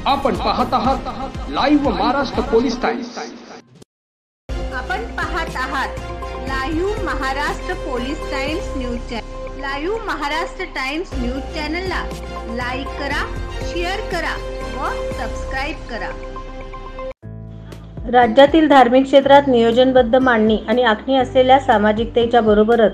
आपण पाहत आहात लाईव्ह महाराष्ट्र पोलीस टाइम्स। आपण पाहत आहात live Maharashtra police times news channel. Live Maharashtra times news चॅनलला लाईक करा, शेअर करा व सबस्क्राइब करा। राज्यातील धार्मिक क्षेत्रात नियोजनबद्ध मांडणी आणि आखणी असलेल्या सामाजिकतेच्या बरोबरच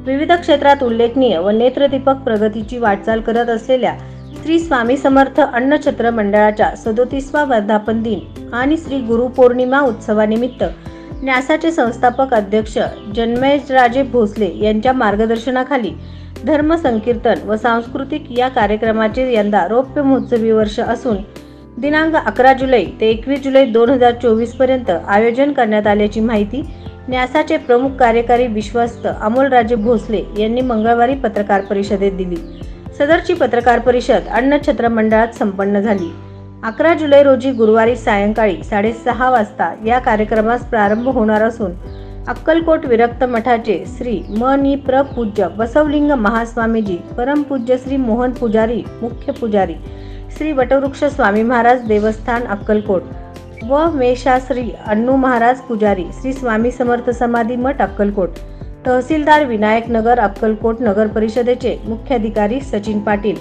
विविध क्षेत्रात उल्लेखनीय व नेत्रदीपक प्रगतीची वाटचाल करत असलेल्या श्री स्वामी समर्थ अन्नछत्र मंडळाच्या 37वा वर्धापन दिन आणि श्री गुरु पौर्णिमा उत्सवानिमित्त न्यासाचे संस्थापक अध्यक्ष जन्मेजराजे भोसले यांच्या मार्गदर्शनाखाली धर्म संकीर्तन व सांस्कृतिक या कार्यक्रमाचे यंदा रौप्य महोत्सवी वर्ष असून दिनांक 11 जुलै ते 21 जुलै 2024 पर्यंत आयोजन करण्यात आल्याची माहिती न्यासाचे प्रमुख कार्यकारी विश्वस्त अमोलराजे भोसले यांनी मंगळवारी पत्रकार परिषदेत दिली। सदरची पत्रकार परिषद अन्नछत्र मंडळात संपन्न झाली। 11 जुलै रोजी गुरुवारी सायंकाळी 6:30 वाजता या कार्यक्रमास प्रारंभ होणार असून अक्कलकोट विरक्त मठाचे श्री म.नि. प्रपूज्य बसवलिंग महास्वामीजी, परमपूज्य श्री मोहन पुजारी मुख्य पुजारी, श्री वटवृक्ष स्वामी महाराज देवस्थान अक्कलकोट व मेषाश्री अण्णू महाराज पुजारी, श्री स्वामी समर्थ समाधी मठ अक्कलकोट, तहसीलदार विनायक नगर अक्कलकोट नगर परिषदेचे मुख्याधिकारी सचिन पाटील,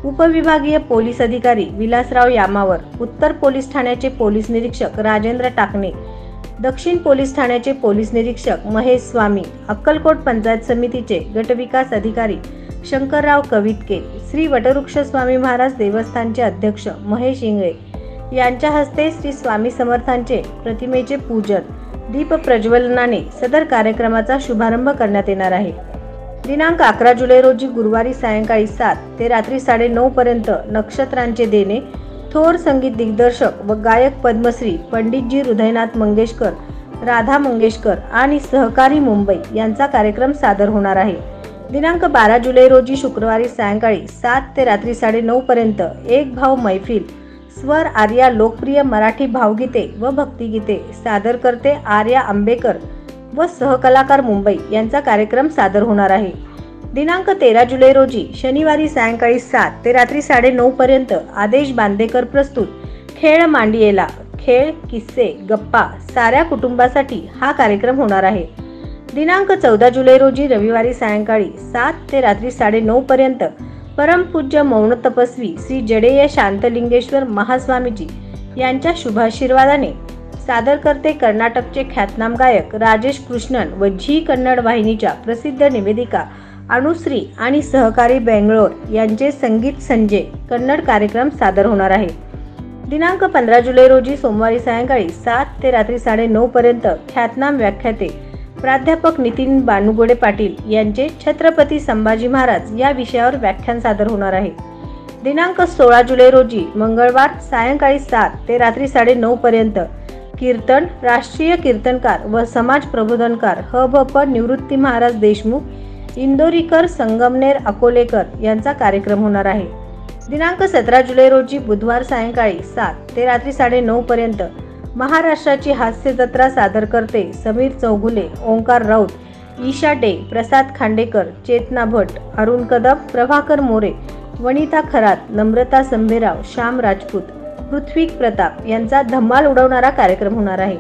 उपविभागीय पोलीस अधिकारी विलासराव यामावर, उत्तर पोलीस ठाण्याचे पोलीस निरीक्षक राजेंद्र टाकणे, दक्षिण पोलीस ठाण्याचे पोलीस निरीक्षक महेश स्वामी, अक्कलकोट पंचायत समितीचे गटविकास अधिकारी शंकरराव कवितके, श्री वटवृक्ष स्वामी महाराज देवस्थानचे अध्यक्ष महेश इंगळे यांच्या हस्ते श्री स्वामी समर्थांचे प्रतिमेचे पूजन, दीप प्रज्वलनाने सदर कार्यक्रमाचा शुभारंभ करण्यात येणार आहे। दिनांक 11 जुलै रोजी गुरुवारी सायंकाळी 7 ते रात्री 9:30 पर्यंत नक्षत्रांचे देणे थोर संगीत दिग्दर्शक व गायक पद्मश्री पंडितजी हृदयनाथ मंगेशकर, राधा मंगेशकर आणि सहकारी मुंबई यांचा कार्यक्रम सादर होणार आहे। दिनांक 12 जुलै रोजी शुक्रवारी सायंकाळी 7 ते रात्री 9:30 पर्यंत एक भाव मैफिल, स्वर आर्या लोकप्रिय मराठी भावगीते व भक्तिगीते सादरकर्ते आर्या आंबेकर व सहकलाकार मुंबई यांचा कार्यक्रम सादर होणार आहे। दिनांक 13 जुलै रोजी शनिवारी सायंकाळी 7 ते रात्री 9:30 पर्यंत आदेश बांदेकर प्रस्तुत खेळ मांडियेला, खेळ, किस्से, गप्पा साऱ्या कुटुंबासाठी हा कार्यक्रम होणार आहे। दिनांक 14 जुलै रोजी रविवारी सायंकाळी 7 ते रात्री 9:30 पर्यंत परमपूज्य मौन तपस्वी श्री जडेय शांतलिंगेश्वर महास्वामीजी यांच्या शुभाशीर्वादाने सादरकर्ते कर्नाटकचे ख्यातनाम गायक राजेश कृष्णन व झी कन्नड वाहिनीच्या प्रसिद्ध निवेदिका अनुश्री आणि सहकारी बेंगलोर यांचे संगीत संजय कन्नड कार्यक्रम सादर होणार आहे। दिनांक 15 जुलै रोजी सोमवारी सायंकाळी 7 ते रात्री 9:30 पर्यंत ख्यातनाम व्याख्याते प्राध्यापक नितीन बानुगोडे पाटील यांचे छत्रपती संभाजी महाराज या विषयावर व्याख्यान सादर होणार आहे। दिनांक 16 जुलै रोजी मंगळवार सायंकाळी 7 ते रात्री 9:30 पर्यंत कीर्तन, राष्ट्रीय कीर्तनकार व समाज प्रबोधनकार ह.भ.प. निवृत्ती महाराज देशमुख, इंदोरीकर, संगमनेर, अकोलेकर यांचा कार्यक्रम होणार आहे। दिनांक 17 जुलै रोजी बुधवार सायंकाळी 7 ते रात्री 9:30 पर्यंत महाराष्ट्राची हास्य जत्रा सादर करते समीर चौगुले, ओंकार राऊत, ईशा डे, प्रसाद खांडेकर, चेतना भट, अरुण कदम, प्रभाकर मोरे, वनिता खरात, नम्रता संभेराव, श्याम राजपूत, पृथ्वीक प्रताप यांचा धम्माल उडवणारा कार्यक्रम होणार आहे।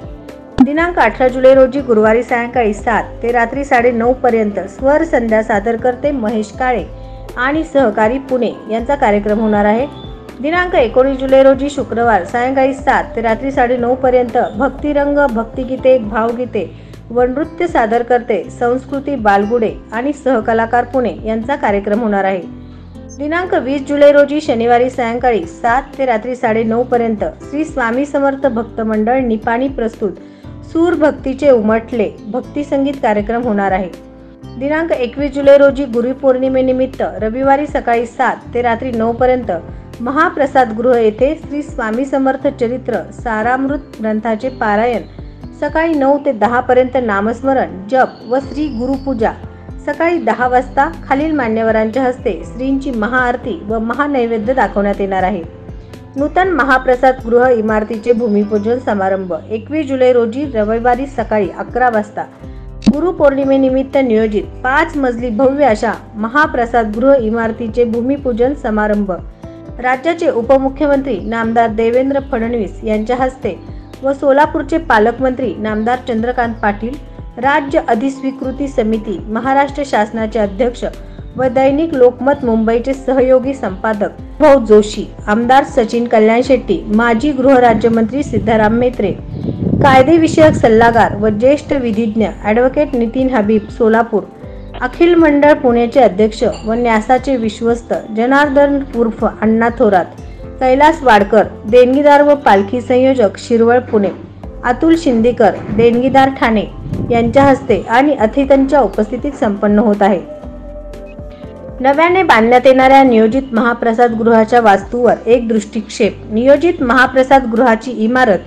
दिनांक 18 जुलै रोजी गुरुवारी सायंकाळी 7 ते रात्री 9:30 पर्यंत स्वर संध्या सादर करते महेश काळे आणि सहकारी पुणे यांचा कार्यक्रम होणार आहे। दिनांक 19 जुलै रोजी शुक्रवार सायंकाळी 7 ते रात्री 9:30 पर्यंत भक्तिरंग, भक्तिगीते, भावगीते व नृत्य सादर करते संस्कृती बालगुडे आणि सहकलाकार पुणे यांचा कार्यक्रम होणार आहे। दिनांक 20 जुलै रोजी शनिवारी सायंकाळी 7 ते रात्री 9:30 पर्यंत श्री स्वामी समर्थ भक्त मंडळ निपाणी प्रस्तुत सूर भक्तीचे उमटले भक्ती संगीत कार्यक्रम होणार आहे। दिनांक 21 जुलै रोजी गुरुपौर्णिमेनिमित्त रविवारी सकाळी 7 ते रात्री 9 पर्यंत महाप्रसाद गृह येथे श्री स्वामी समर्थ चरित्र सारामृत ग्रंथाचे पारायण, सकाळी 9 ते 10 पर्यंत नामस्मरण, जप व श्री गुरुपूजा, सकाळी 10 वाजता खालील मान्यवरांच्या हस्ते श्रींची महाआरती व महानैवेद्य दाखवण्यात येणार आहे। नूतन महाप्रसाद गृह इमारतीचे भूमिपूजन समारंभ 21 जुलै रोजी रविवारी सकाळी 11 वाजता गुरुपौर्णिमेनिमित्त नियोजित 5 मजली भव्य अशा महाप्रसादगृह इमारतीचे भूमिपूजन समारंभ राज्याचे उपमुख्यमंत्री नामदार देवेंद्र फडणवीस यांच्या हस्ते व सोलापूरचे पालकमंत्री नामदार चंद्रकांत पाटील, राज्य अधिस्वीकृती समिती महाराष्ट्र शासनाचे अध्यक्ष व दैनिक लोकमत मुंबईचे सहयोगी संपादक भाऊ जोशी, आमदार सचिन कल्याण शेट्टी, माजी गृहराज्यमंत्री सिद्धाराम म्हेत्रे, कायदेविषयक सल्लागार व ज्येष्ठ विधिज्ञ ॲडव्होकेट नितीन हबीब सोलापूर, अखिल मंडळ पुण्याचे अध्यक्ष व न्यासाचे विश्वस्त जनार्दन उर्फ अण्णा थोरात, कैलास वाडकर, देणगीदार व पालखी संयोजक शिरवळ पुणे, अतुल शिंदेकर, देणगीदार ठाणे यांच्या हस्ते आणि अतिथींच्या उपस्थितीत संपन्न होत आहे. नव्याने बांधण्यात येणाऱ्या नियोजित महाप्रसाद गृहाच्या वास्तूवर एक दृष्टिक्षेप. नियोजित महाप्रसाद गृहाची इमारत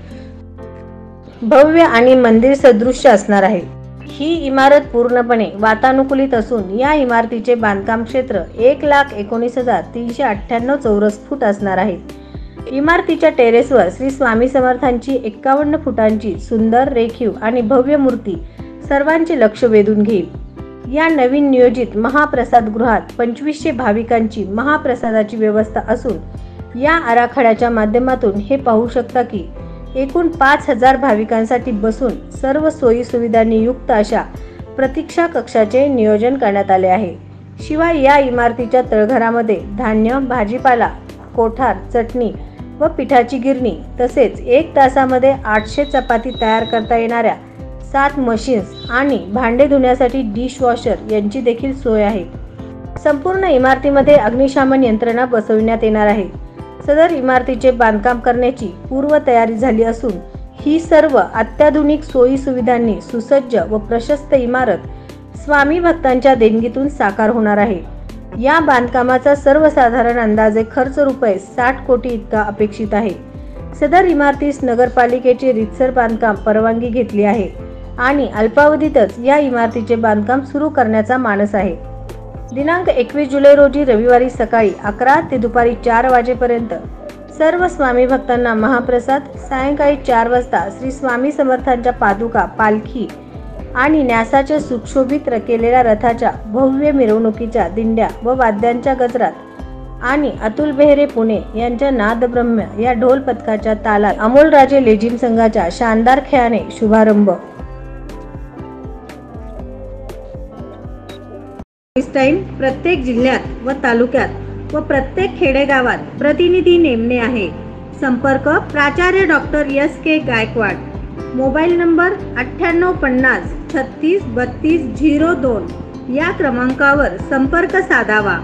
भव्य आणि मंदिर सदृश्य असणार आहे. ही इमारत पूर्णपणे वातानुकूलित असून या इमारतीचे बांधकाम क्षेत्र 1,19,398 चौरस फूट असणार आहे. इमारतीच्या टेरेसवर श्री स्वामी समर्थांची 51 फुटांची सुंदर, रेखीव आणि भव्य मूर्ती सर्वांचे लक्ष वेधून घेईल. या नवीन नियोजित महाप्रसाद गृहात 2500 भाविकांची महाप्रसादाची व्यवस्था असून या आराखड्याच्या माध्यमातून हे पाहू शकता की एकूण 5000 भाविकांसाठी बसून सर्व सोयी सुविधांनी युक्त अशा प्रतीक्षा कक्षाचे नियोजन करण्यात आले आहे. शिवाय या इमारतीच्या तळघरामध्ये धान्य, भाजीपाला, कोठार, चटणी व पिठाची गिरणी तसेच 1 तासामध्ये 800 चपाती तयार करता येणाऱ्या 7 मशीन्स आणि भांडे धुण्यासाठी डिशवॉशर यांची देखील सोय आहे. संपूर्ण इमारतीमध्ये अग्निशमन यंत्रणा बसविण्यात येणार आहे. सदर इमारतीचे बांधकाम करण्याची पूर्वतयारी झाली असून ही सर्व अत्याधुनिक सोयी सुविधांनी सुसज्ज व प्रशस्त इमारत स्वामी भक्तांच्या देणगीतून साकार होणार आहे. या बांधकामाचा सर्वसाधारण अंदाजे खर्च रुपये 60 कोटी इतका अपेक्षित आहे. सदर इमारतीस नगरपालिकेची रीतसर बांधकाम परवानगी घेतली आहे आणि अल्पावधीतच या इमारतीचे बांधकाम सुरू करण्याचा मानस आहे. दिनांक 21 जुलै रोजी रविवारी सकाळी 11 ते दुपारी 4 वाजेपर्यंत सर्व स्वामी भक्तांना महाप्रसाद, सायंकाळी 4 वाजता श्री स्वामी समर्थांच्या पादुका, पालखी आणि न्यासाच्या सुशोभित केलेल्या रथाच्या भव्य मिरवणुकीच्या दिंड्या व वाद्यांच्या गजरात आणि अतुल बेहरे पुणे यांच्या नादब्रह्म या ढोल पथकाच्या तालात अमोलराजे लेझिम संघाच्या शानदार खेळाने शुभारंभ. प्रत्येक जिल्ह्यात व तालुक्यात व प्रत्येक खेडेगावात प्रतिनिधी नेमणे आहे. संपर्क प्राचार्य doctor S.K. Gaikwad. Mobile number 9850363202 या क्रमांकावर संपर्क साधावा.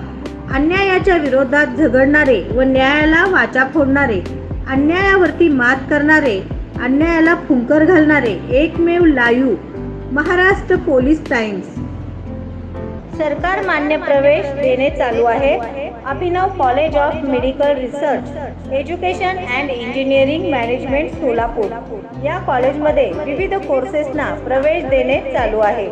अन्यायाच्या विरोधात झगडणारे व न्यायाला वाचा फोडणारे, अन्यायावरती मात करणारे, अन्यायाला फुंकर घालणारे एकमेव लाईव्ह महाराष्ट्र पोलीस टाइम्स. सरकार मान्य प्रवेश देणे चालू आहे. Abhinav college of medical research, education and engineering management Solapur या कॉलेजमध्ये विविध कोर्सेसना प्रवेश देणे चालू आहे.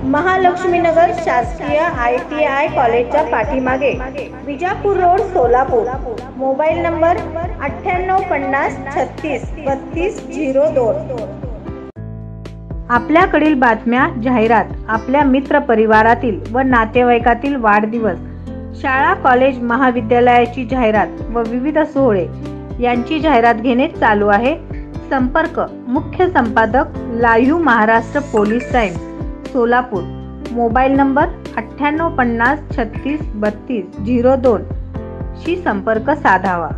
महालक्ष्मीनगर शासकीय ITI कॉलेजच्या पाठीमागे Vijapur road Solapur. Mobile number 9850363202. आपल्याकडील बातम्या, जाहिरात, आपल्या मित्र परिवारातील व नातेवाईकातील वाढदिवस, शाळा, कॉलेज, महाविद्यालयाची जाहिरात व विविध सोहळे यांची जाहिरात घेणे चालू आहे. संपर्क मुख्य संपादक live Maharashtra police times Solapur. Mobile number 9850363202 शी संपर्क साधावा.